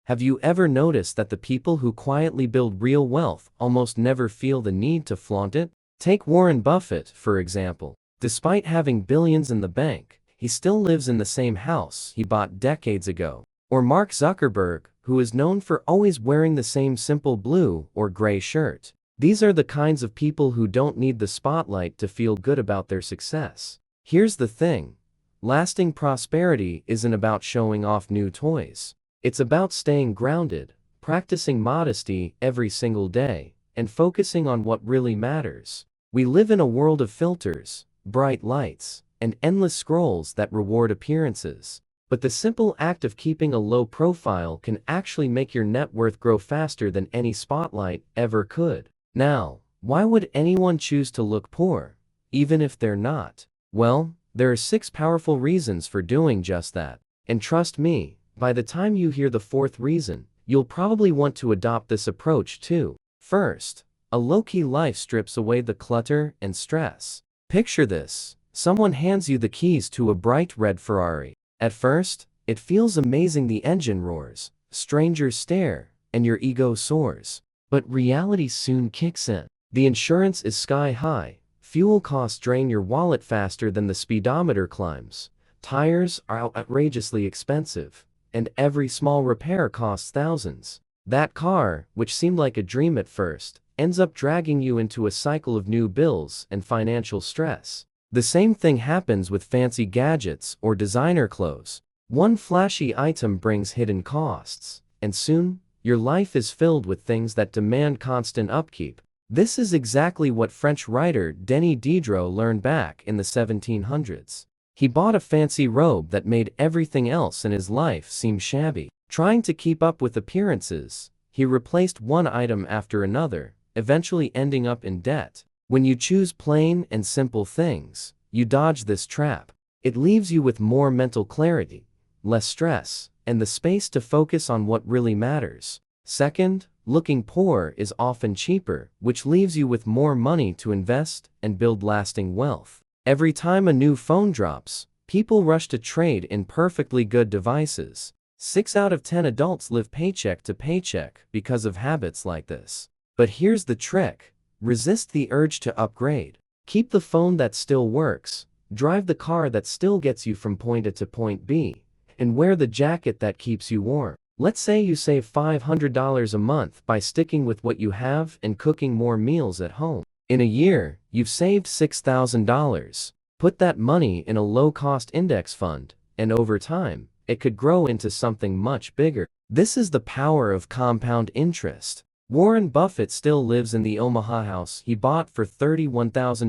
Have you ever noticed that the people who quietly build real wealth almost never feel the need to flaunt it? Take Warren Buffett, for example. Despite having billions in the bank, he still lives in the same house he bought decades ago. Or Mark Zuckerberg, who is known for always wearing the same simple blue or gray shirt. These are the kinds of people who don't need the spotlight to feel good about their success. Here's the thing. Lasting prosperity isn't about showing off new toys. It's about staying grounded, practicing modesty every single day, and focusing on what really matters. We live in a world of filters, bright lights, and endless scrolls that reward appearances. But the simple act of keeping a low profile can actually make your net worth grow faster than any spotlight ever could. Now, why would anyone choose to look poor, even if they're not? Well, there are 6 powerful reasons for doing just that. And trust me, by the time you hear the 4th reason, you'll probably want to adopt this approach too. First, a low-key life strips away the clutter and stress. Picture this. Someone hands you the keys to a bright red Ferrari. At first, it feels amazing. The engine roars, strangers stare, and your ego soars. But reality soon kicks in. The insurance is sky high, fuel costs drain your wallet faster than the speedometer climbs, tires are outrageously expensive, and every small repair costs thousands. That car, which seemed like a dream at first, ends up dragging you into a cycle of new bills and financial stress. The same thing happens with fancy gadgets or designer clothes. One flashy item brings hidden costs, and soon, your life is filled with things that demand constant upkeep. This is exactly what French writer Denis Diderot learned back in the 1700s. He bought a fancy robe that made everything else in his life seem shabby. Trying to keep up with appearances, he replaced one item after another, eventually ending up in debt. When you choose plain and simple things, you dodge this trap. It leaves you with more mental clarity, less stress, and the space to focus on what really matters. Second, looking poor is often cheaper, which leaves you with more money to invest and build lasting wealth. Every time a new phone drops, people rush to trade in perfectly good devices. 6 out of 10 adults live paycheck to paycheck because of habits like this. But here's the trick. Resist the urge to upgrade. Keep the phone that still works, drive the car that still gets you from point A to point B, and wear the jacket that keeps you warm. Let's say you save $500 a month by sticking with what you have and cooking more meals at home. In a year, you've saved $6,000. Put that money in a low-cost index fund, and over time, it could grow into something much bigger. This is the power of compound interest. Warren Buffett still lives in the Omaha house he bought for $31,000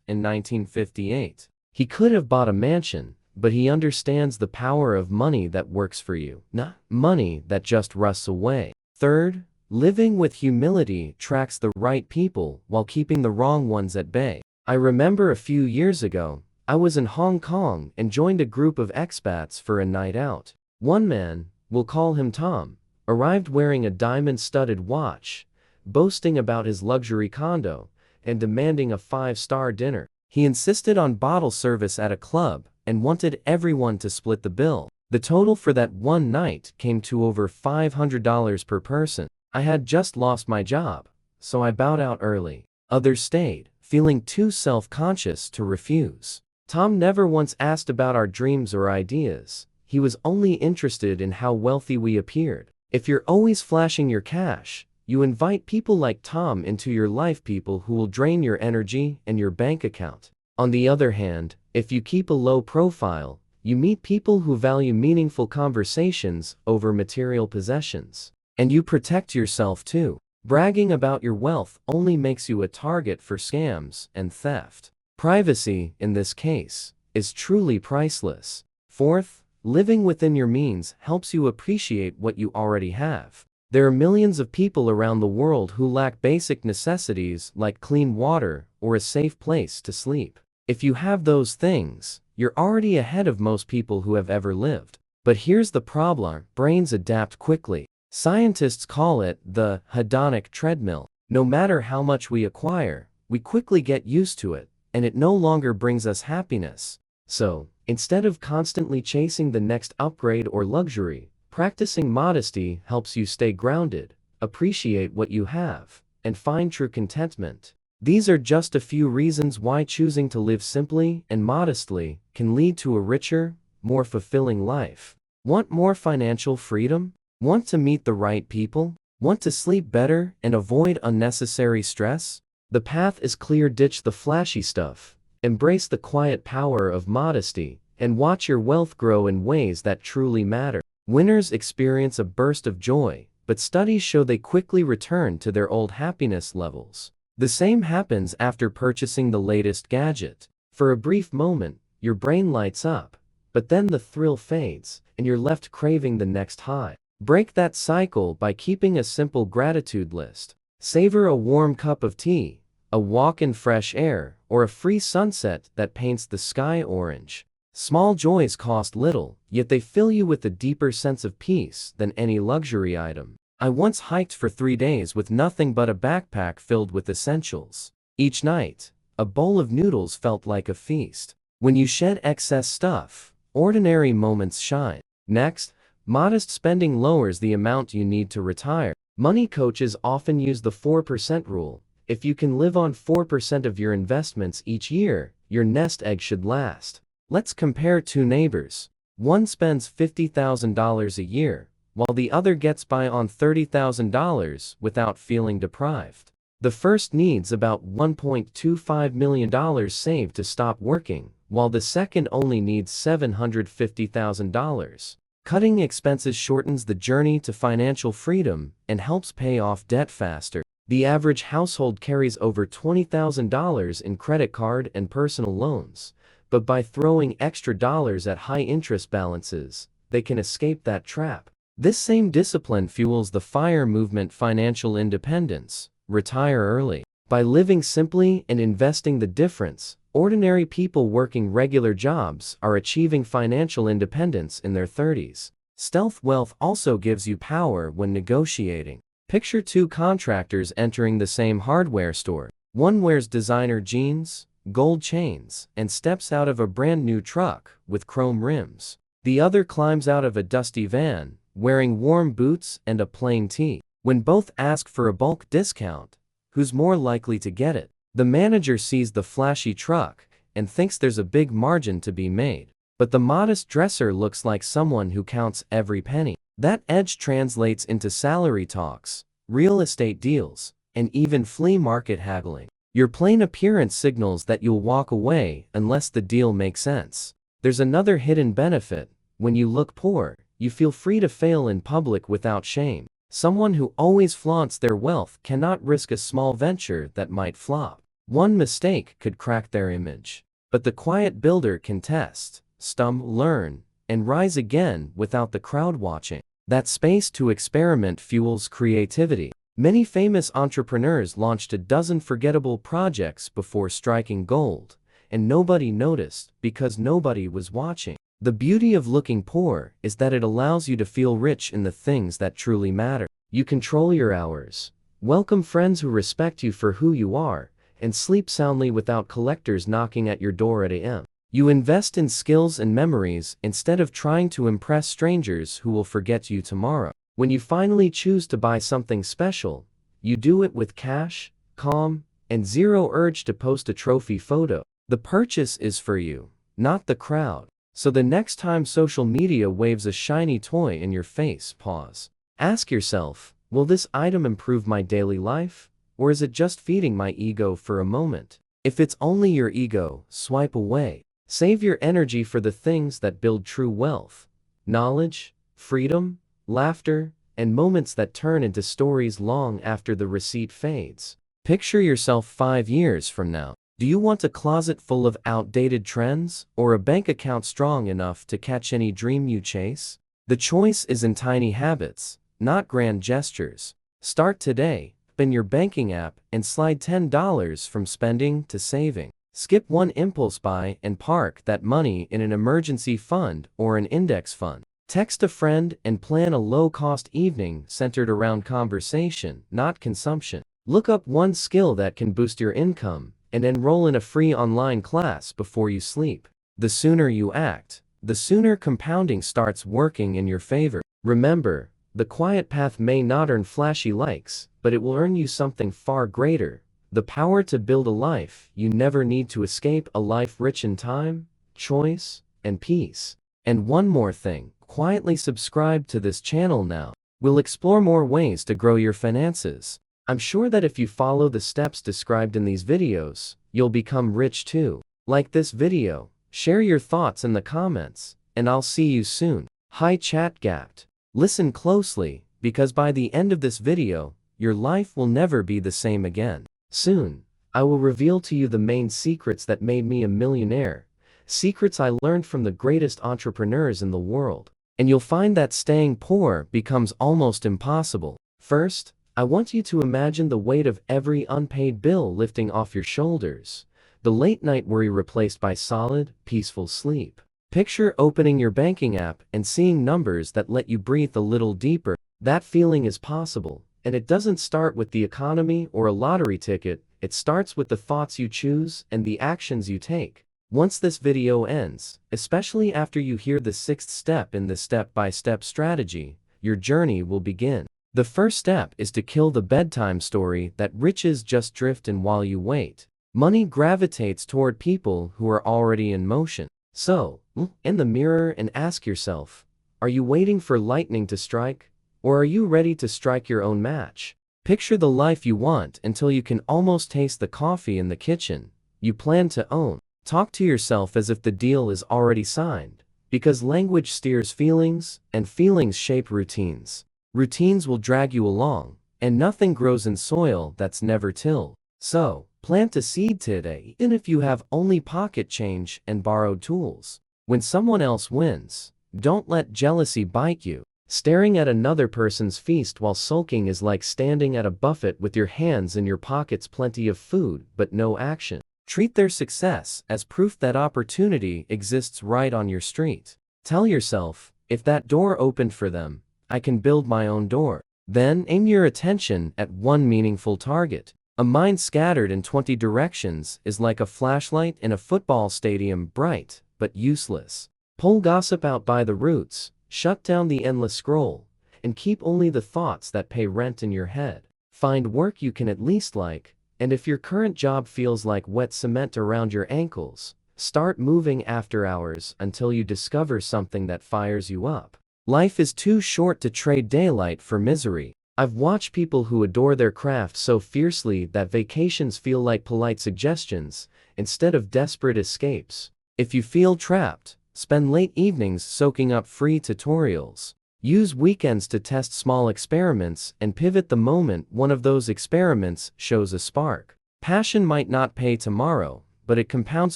in 1958. He could have bought a mansion, but he understands the power of money that works for you, not money that just rusts away. Third, living with humility attracts the right people while keeping the wrong ones at bay. I remember a few years ago, I was in Hong Kong and joined a group of expats for a night out. One man, we'll call him Tom, arrived wearing a diamond-studded watch, boasting about his luxury condo, and demanding a 5-star dinner. He insisted on bottle service at a club and wanted everyone to split the bill. The total for that one night came to over $500 per person. I had just lost my job, so I bowed out early. Others stayed, feeling too self-conscious to refuse. Tom never once asked about our dreams or ideas. He was only interested in how wealthy we appeared. If you're always flashing your cash, you invite people like Tom into your life, people who will drain your energy and your bank account. On the other hand, if you keep a low profile, you meet people who value meaningful conversations over material possessions. And you protect yourself too. Bragging about your wealth only makes you a target for scams and theft. Privacy, in this case, is truly priceless. Fourth, living within your means helps you appreciate what you already have. There are millions of people around the world who lack basic necessities like clean water or a safe place to sleep. If you have those things, you're already ahead of most people who have ever lived. But here's the problem: brains adapt quickly. Scientists call it the hedonic treadmill. No matter how much we acquire, we quickly get used to it, and it no longer brings us happiness. So, instead of constantly chasing the next upgrade or luxury, Practicing modesty helps you stay grounded, appreciate what you have, and find true contentment. These are just a few reasons why choosing to live simply and modestly can lead to a richer, more fulfilling life. Want more financial freedom? Want to meet the right people? Want to sleep better and avoid unnecessary stress? The path is clear. Ditch the flashy stuff, embrace the quiet power of modesty, and watch your wealth grow in ways that truly matter. Winners experience a burst of joy, but studies show they quickly return to their old happiness levels. The same happens after purchasing the latest gadget. For a brief moment, your brain lights up, but then the thrill fades, and you're left craving the next high. Break that cycle by keeping a simple gratitude list. Savor a warm cup of tea, a walk in fresh air, or a free sunset that paints the sky orange. Small joys cost little, yet they fill you with a deeper sense of peace than any luxury item. I once hiked for 3 days with nothing but a backpack filled with essentials. Each night, a bowl of noodles felt like a feast. When you shed excess stuff, ordinary moments shine. Next, modest spending lowers the amount you need to retire. Money coaches often use the 4% rule. If you can live on 4% of your investments each year, your nest egg should last. Let's compare two neighbors. One spends $50,000 a year, while the other gets by on $30,000 without feeling deprived. The first needs about $1.25 million saved to stop working, while the second only needs $750,000. Cutting expenses shortens the journey to financial freedom and helps pay off debt faster. The average household carries over $20,000 in credit card and personal loans, but by throwing extra dollars at high-interest balances, they can escape that trap. This same discipline fuels the FIRE movement: financial independence. Retire early. By living simply and investing the difference, ordinary people working regular jobs are achieving financial independence in their 30s. Stealth wealth also gives you power when negotiating. Picture two contractors entering the same hardware store. One wears designer jeans, gold chains, and steps out of a brand new truck with chrome rims. The other climbs out of a dusty van, wearing warm boots and a plain tee. When both ask for a bulk discount, who's more likely to get it? The manager sees the flashy truck and thinks there's a big margin to be made. But the modest dresser looks like someone who counts every penny. That edge translates into salary talks, real estate deals, and even flea market haggling. Your plain appearance signals that you'll walk away unless the deal makes sense. There's another hidden benefit. When you look poor, you feel free to fail in public without shame. Someone who always flaunts their wealth cannot risk a small venture that might flop. One mistake could crack their image. But the quiet builder can test, stumble, learn, and rise again without the crowd watching. That space to experiment fuels creativity. Many famous entrepreneurs launched a dozen forgettable projects before striking gold, and nobody noticed because nobody was watching. The beauty of looking poor is that it allows you to feel rich in the things that truly matter. You control your hours, welcome friends who respect you for who you are, and sleep soundly without collectors knocking at your door at a.m. You invest in skills and memories instead of trying to impress strangers who will forget you tomorrow. When you finally choose to buy something special, you do it with cash, calm, and zero urge to post a trophy photo. The purchase is for you, not the crowd. So the next time social media waves a shiny toy in your face, pause. Ask yourself, will this item improve my daily life? Or is it just feeding my ego for a moment? If it's only your ego, swipe away. Save your energy for the things that build true wealth: knowledge, freedom, laughter, and moments that turn into stories long after the receipt fades. Picture yourself 5 years from now. Do you want a closet full of outdated trends, or a bank account strong enough to catch any dream you chase? The choice is in tiny habits, not grand gestures. Start today. Open your banking app and slide $10 from spending to saving. Skip one impulse buy and park that money in an emergency fund or an index fund. Text a friend and plan a low-cost evening centered around conversation, not consumption. Look up one skill that can boost your income and enroll in a free online class before you sleep. The sooner you act, the sooner compounding starts working in your favor. Remember, the quiet path may not earn flashy likes, but it will earn you something far greater: the power to build a life you never need to escape, a life rich in time, choice, and peace. And one more thing, quietly subscribe to this channel now. We'll explore more ways to grow your finances. I'm sure that if you follow the steps described in these videos, you'll become rich too. Like this video, share your thoughts in the comments, and I'll see you soon. Hi ChatGapt. Listen closely, because by the end of this video, your life will never be the same again. Soon, I will reveal to you the main secrets that made me a millionaire, secrets I learned from the greatest entrepreneurs in the world. And you'll find that staying poor becomes almost impossible. First, I want you to imagine the weight of every unpaid bill lifting off your shoulders, the late night worry replaced by solid, peaceful sleep. Picture opening your banking app and seeing numbers that let you breathe a little deeper. That feeling is possible, and it doesn't start with the economy or a lottery ticket. It starts with the thoughts you choose and the actions you take. Once this video ends, especially after you hear the 6th step in the step-by-step strategy, your journey will begin. The first step is to kill the bedtime story that riches just drift in while you wait. Money gravitates toward people who are already in motion. So, look in the mirror and ask yourself, are you waiting for lightning to strike? Or are you ready to strike your own match? Picture the life you want until you can almost taste the coffee in the kitchen you plan to own. Talk to yourself as if the deal is already signed, because language steers feelings, and feelings shape routines. Routines will drag you along, and nothing grows in soil that's never tilled. So, plant a seed today, even if you have only pocket change and borrowed tools. When someone else wins, don't let jealousy bite you. Staring at another person's feast while sulking is like standing at a buffet with your hands in your pockets, plenty of food but no action. Treat their success as proof that opportunity exists right on your street. Tell yourself, if that door opened for them, I can build my own door. Then aim your attention at one meaningful target. A mind scattered in 20 directions is like a flashlight in a football stadium, bright but useless. Pull gossip out by the roots, shut down the endless scroll, and keep only the thoughts that pay rent in your head. Find work you can at least like, and if your current job feels like wet cement around your ankles, start moving after hours until you discover something that fires you up. Life is too short to trade daylight for misery. I've watched people who adore their craft so fiercely that vacations feel like polite suggestions instead of desperate escapes. If you feel trapped, spend late evenings soaking up free tutorials. Use weekends to test small experiments and pivot the moment one of those experiments shows a spark. Passion might not pay tomorrow, but it compounds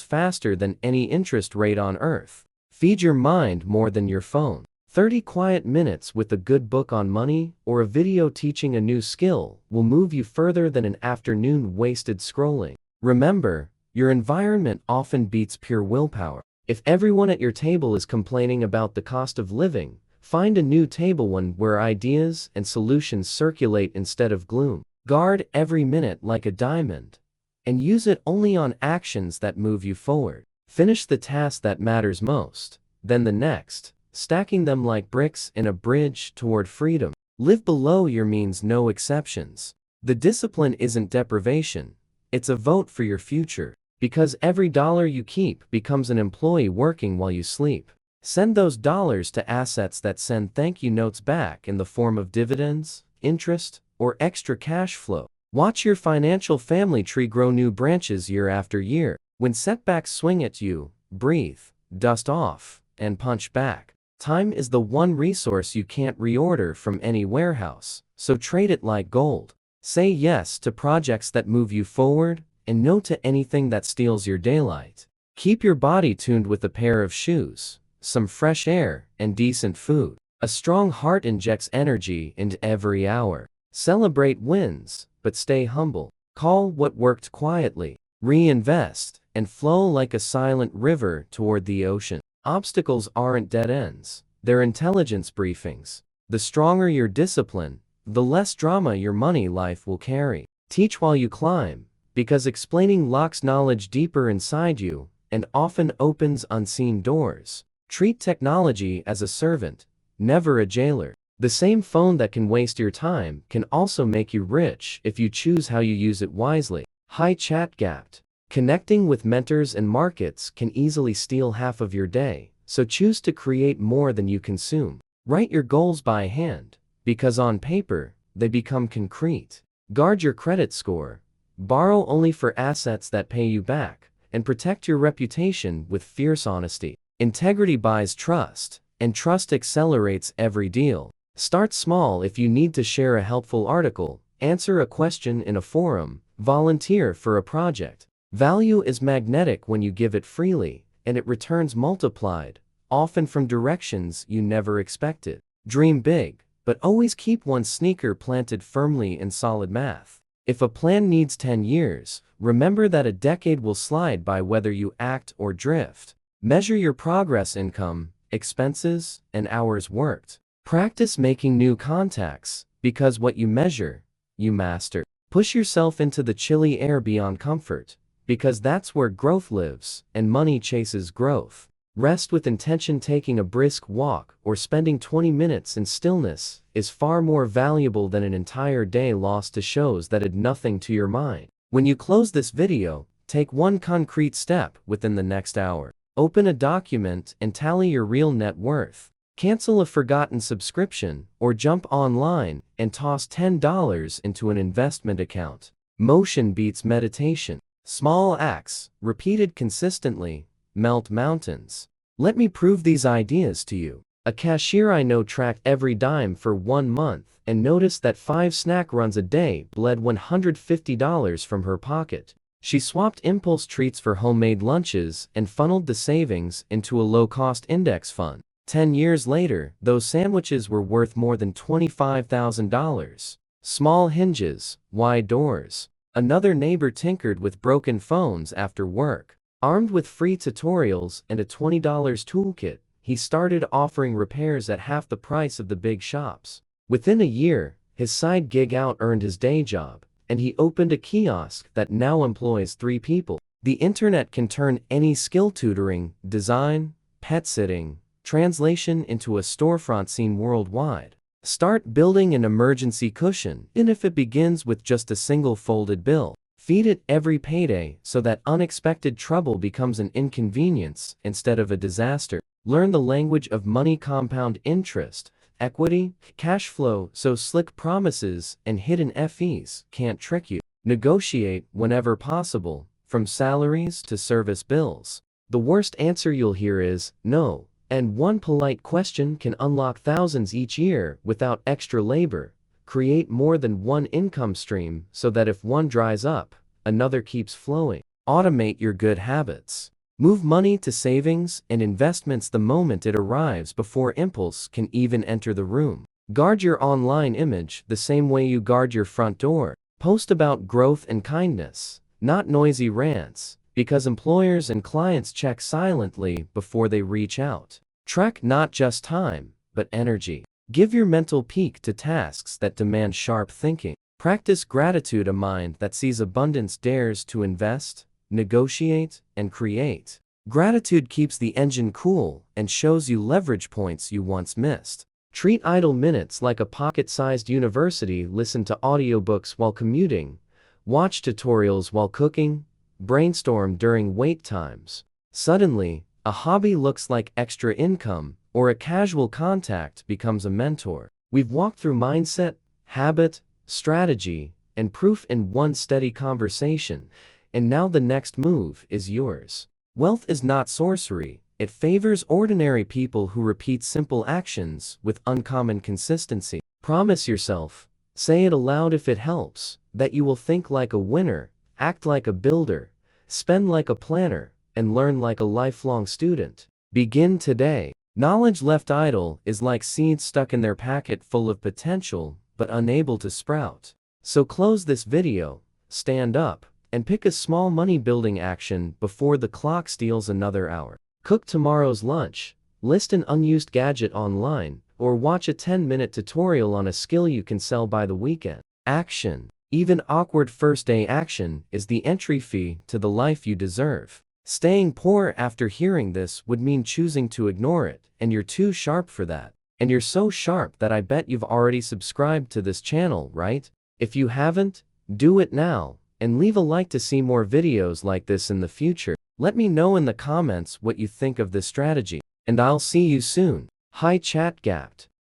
faster than any interest rate on earth. Feed your mind more than your phone. 30 quiet minutes with a good book on money or a video teaching a new skill will move you further than an afternoon wasted scrolling. Remember, your environment often beats pure willpower. If everyone at your table is complaining about the cost of living, find a new table, one where ideas and solutions circulate instead of gloom. Guard every minute like a diamond, and use it only on actions that move you forward. Finish the task that matters most, then the next, stacking them like bricks in a bridge toward freedom. Live below your means, no exceptions. The discipline isn't deprivation, it's a vote for your future, because every dollar you keep becomes an employee working while you sleep. Send those dollars to assets that send thank you notes back in the form of dividends, interest, or extra cash flow. Watch your financial family tree grow new branches year after year. When setbacks swing at you, breathe, dust off, and punch back. Time is the one resource you can't reorder from any warehouse, so trade it like gold. Say yes to projects that move you forward, and no to anything that steals your daylight. Keep your body tuned with a pair of shoes, some fresh air, and decent food. A strong heart injects energy into every hour. Celebrate wins, but stay humble. Call what worked quietly, reinvest, and flow like a silent river toward the ocean. Obstacles aren't dead ends, they're intelligence briefings. The stronger your discipline, the less drama your money life will carry. Teach while you climb, because explaining locks knowledge deeper inside you and often opens unseen doors. Treat technology as a servant, never a jailer. The same phone that can waste your time can also make you rich if you choose how you use it wisely. High chat gapped. Connecting with mentors and markets can easily steal half of your day, so choose to create more than you consume. Write your goals by hand, because on paper, they become concrete. Guard your credit score. Borrow only for assets that pay you back, and protect your reputation with fierce honesty. Integrity buys trust, and trust accelerates every deal. Start small. If you need to share a helpful article, answer a question in a forum, volunteer for a project. Value is magnetic when you give it freely, and it returns multiplied, often from directions you never expected. Dream big, but always keep one sneaker planted firmly in solid math. If a plan needs 10 years, remember that a decade will slide by whether you act or drift. Measure your progress: income, expenses, and hours worked. Practice making new contacts, because what you measure, you master. Push yourself into the chilly air beyond comfort, because that's where growth lives, and money chases growth. Rest with intention. Taking a brisk walk or spending 20 minutes in stillness is far more valuable than an entire day lost to shows that add nothing to your mind. When you close this video, take one concrete step within the next hour. Open a document and tally your real net worth. Cancel a forgotten subscription, or jump online and toss $10 into an investment account. Motion beats meditation. Small acts, repeated consistently, melt mountains. Let me prove these ideas to you. A cashier I know tracked every dime for 1 month and noticed that 5 snack runs a day bled $150 from her pocket. She swapped impulse treats for homemade lunches and funneled the savings into a low-cost index fund. 10 years later, those sandwiches were worth more than $25,000. Small hinges, wide doors. Another neighbor tinkered with broken phones after work. Armed with free tutorials and a $20 toolkit, he started offering repairs at half the price of the big shops. Within a year, his side gig out-earned his day job, and he opened a kiosk that now employs 3 people. The internet can turn any skill: tutoring, design, pet sitting, translation into a storefront seen worldwide. Start building an emergency cushion, even if it begins with just a single folded bill. Feed it every payday so that unexpected trouble becomes an inconvenience instead of a disaster. Learn the language of money: compound interest, equity, cash flow, so slick promises and hidden fees can't trick you. Negotiate whenever possible, from salaries to service bills. The worst answer you'll hear is no. And one polite question can unlock thousands each year without extra labor. Create more than one income stream so that if one dries up, another keeps flowing. Automate your good habits. Move money to savings and investments the moment it arrives, before impulse can even enter the room. Guard your online image the same way you guard your front door. Post about growth and kindness, not noisy rants, because employers and clients check silently before they reach out. Track not just time, but energy. Give your mental peak to tasks that demand sharp thinking. Practice gratitude: a mind that sees abundance dares to invest, negotiate, and create. Gratitude keeps the engine cool and shows you leverage points you once missed. Treat idle minutes like a pocket-sized university. Listen to audiobooks while commuting, watch tutorials while cooking, brainstorm during wait times. Suddenly, a hobby looks like extra income, or a casual contact becomes a mentor. We've walked through mindset, habit, strategy, and proof in one steady conversation, and now the next move is yours. Wealth is not sorcery. It favors ordinary people who repeat simple actions with uncommon consistency. Promise yourself, say it aloud if it helps, that you will think like a winner, act like a builder, spend like a planner, and learn like a lifelong student. Begin today. Knowledge left idle is like seeds stuck in their packet full of potential but unable to sprout. So close this video, stand up, and pick a small money-building action before the clock steals another hour. Cook tomorrow's lunch, list an unused gadget online, or watch a 10-minute tutorial on a skill you can sell by the weekend. Action. Even awkward first-day action is the entry fee to the life you deserve. Staying poor after hearing this would mean choosing to ignore it, and you're too sharp for that. And you're so sharp that I bet you've already subscribed to this channel, right? If you haven't, do it now, and leave a like to see more videos like this in the future. Let me know in the comments what you think of this strategy, and I'll see you soon. Hi ChatGapt.